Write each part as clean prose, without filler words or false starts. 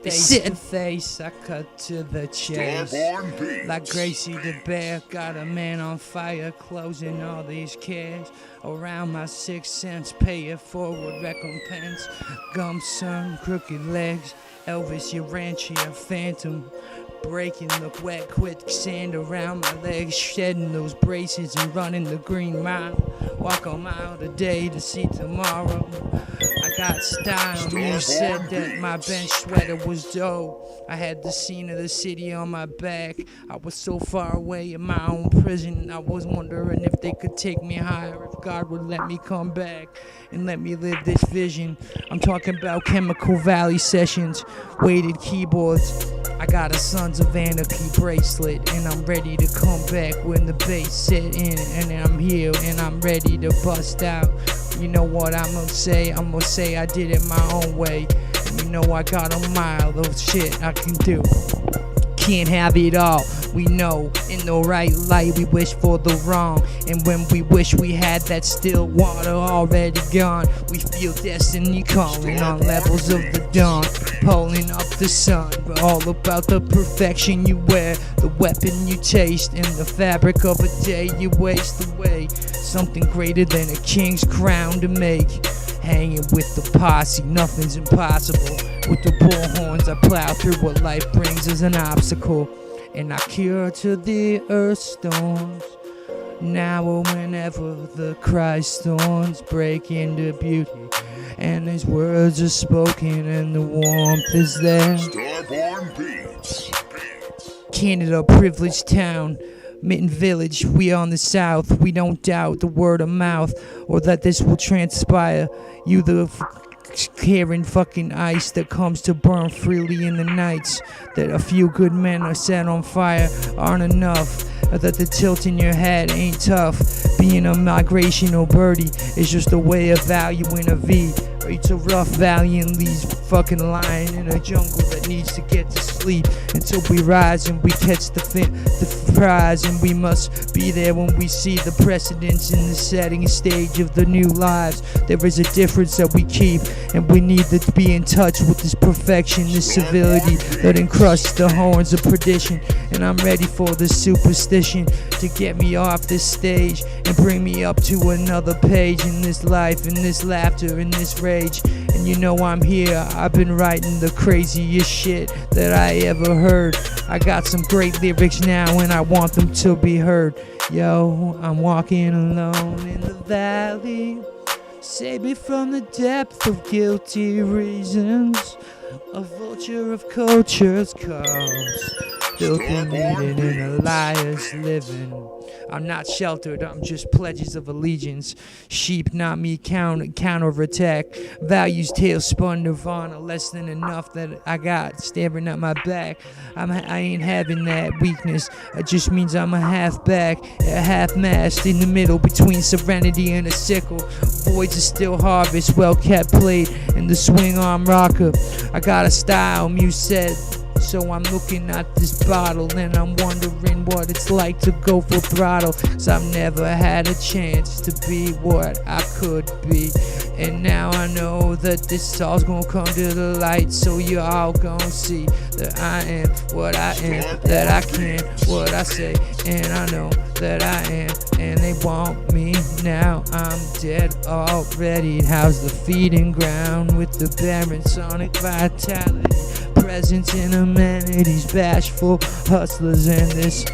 Face to face, I cut to the chase. Like Gracie the Bear, got a man on fire, closing all these cares. Around my 6 cents, pay it forward recompense. Gum son, crooked legs, Elvis, your ranch, your phantom. Breaking the wet quicksand around my legs, shedding those braces and running the green mile. Walk a mile today to see tomorrow. I got style, you said that my bench sweater was dope. I had the scene of the city on my back. I was so far away in my own prison, I was wondering if they could take me higher, if God would let me come back and let me live this vision. I'm talking about Chemical Valley sessions, weighted keyboards. I got a Sons of Anarchy bracelet, and I'm ready to come back when the bass set in, and I'm here and I'm ready to bust out. You know what I'ma say I did it my own way. You know I got a mile of shit I can do. Can't have it all, we know. In the right light, we wish for the wrong. And when we wish we had that still water already gone, we feel destiny calling on levels of the dawn, pulling up the sun. But all about the perfection you wear, the weapon you taste, and the fabric of a day you waste away. Something greater than a king's crown to make. Hanging with the posse, nothing's impossible. With the bullhorns, I plow through what life brings as an obstacle, and I cure to the earth storms. Now or whenever the Christ storms break into beauty, and His words are spoken, and the warmth is there. Starborn Beats. Canada, privileged town. Mitten Village, we on the south. We don't doubt the word of mouth, or that this will transpire. You the caring fucking ice that comes to burn freely in the nights. That a few good men are set on fire aren't enough. Or that the tilt in your head ain't tough. Being a migrational birdie is just a way of valuing a V. It's a rough valiant leaves fucking lying in a jungle that needs to get to sleep until we rise and we catch the prize. And we must be there when we see the precedence in the setting stage of the new lives. There is a difference that we keep, and we need to be in touch with this perfection, this civility that encrusts the horns of perdition. And I'm ready for this superstition to get me off this stage and bring me up to another page in this life, in this laughter, in this rage. And you know I'm here, I've been writing the craziest shit that I ever heard. I got some great lyrics now and I want them to be heard. Yo, I'm walking alone in the valley. Save me from the depth of guilty reasons. A vulture of culture's cause, filthy meeting in a liar's living. I'm not sheltered, I'm just pledges of allegiance. Sheep, not me, counterattack. Values, tail spun nirvana, less than enough that I got staring at my back. I ain't having that weakness, it just means I'm a half back, a half mast in the middle between serenity and a sickle. Voids is still harvest, well kept plate in the swing arm rocker. I got a style, Muse said. So I'm looking at this bottle and I'm wondering what it's like to go full throttle. 'Cause I've never had a chance to be what I could be. And now I know that this all's gonna come to the light. So you all gonna see that I am what I am, that I can what I say, and I know that I am. And they want me now, I'm dead already. How's the feeding ground with the barren sonic vitality? Presence in amenities, bashful hustlers, and this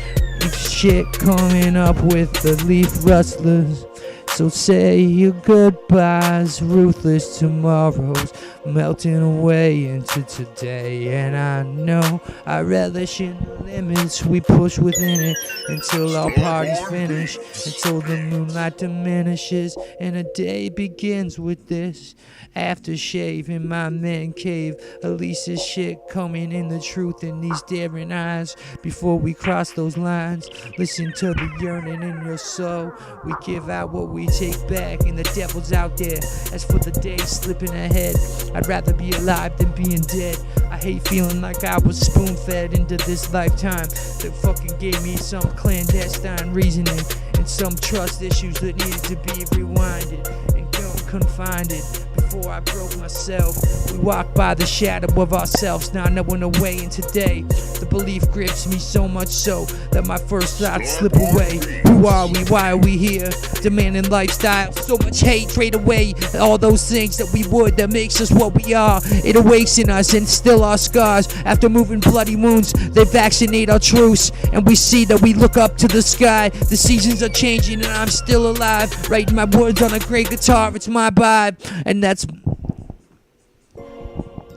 shit coming up with the leaf rustlers. So say your goodbyes, ruthless tomorrows, melting away into today. And I know I relish in the limits we push within it until our parties finish, until the moonlight diminishes and a day begins with this aftershave in my man cave. At least this shit coming in the truth in these daring eyes. Before we cross those lines, listen to the yearning in your soul. We give out what we take back, and the devil's out there. As for the day slipping ahead, I'd rather be alive than being dead. I hate feeling like I was spoon-fed into this lifetime that fucking gave me some clandestine reasoning and some trust issues that needed to be rewinded and confined it. before I broke myself. We walk by the shadow of ourselves, not knowing the way. And today, the belief grips me so much so that my first thoughts slip away. Who are we? Why are we here? Demanding lifestyle, so much hate, trade away all those things that we would, that makes us what we are. It awakes in us and still our scars. After moving bloody wounds, they vaccinate our truths, and we see that we look up to the sky. The seasons are changing and I'm still alive, writing my words on a great guitar. It's my vibe, and that's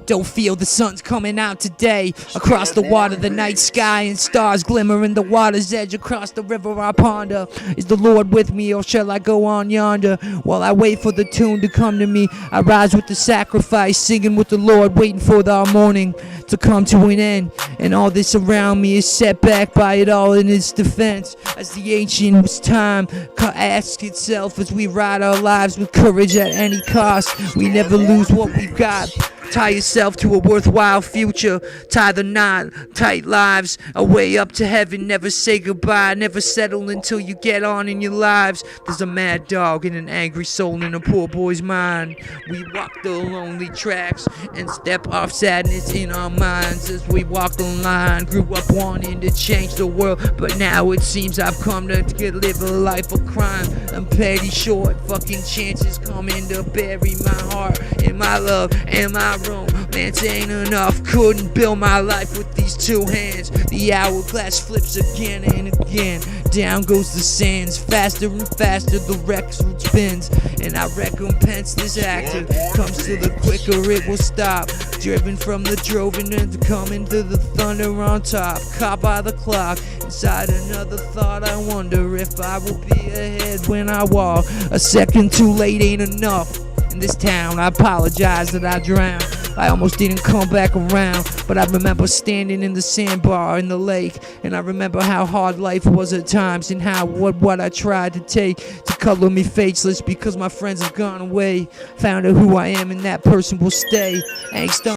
don't feel the sun's coming out today. Across the water, the night sky and stars glimmer in the water's edge. Across the river I ponder, is the Lord with me, or shall I go on yonder? While I wait for the tune to come to me, I rise with the sacrifice, singing with the Lord, waiting for our morning to come to an end. And all this around me is set back by it all in its defense. As the ancient time asks itself, as we ride our lives with courage at any cost, we never lose what we've got. Tie yourself to a worthwhile future. Tie the knot, tight lives, a way up to heaven. Never say goodbye, never settle until you get on in your lives. There's a mad dog and an angry soul in a poor boy's mind. We walk the lonely tracks and step off sadness in our minds as we walk the line. Grew up wanting to change the world, but now it seems I've come to live a life of crime. And petty short fucking chances coming to bury my heart and my love and my romance ain't enough. Couldn't build my life with these two hands. The hourglass flips again and again. Down goes the sands, faster and faster the record spins. And I recompense this actor. Comes to the quicker it will stop. Driven from the drove and coming to the thunder on top. Caught by the clock, inside another thought. I wonder if I will be ahead when I walk. A second too late ain't enough. In this town, I apologize that I drowned. I almost didn't come back around, but I remember standing in the sandbar in the lake, and I remember how hard life was at times, and how what I tried to take to color me faceless because my friends have gone away. Found out who I am, and that person will stay. Angst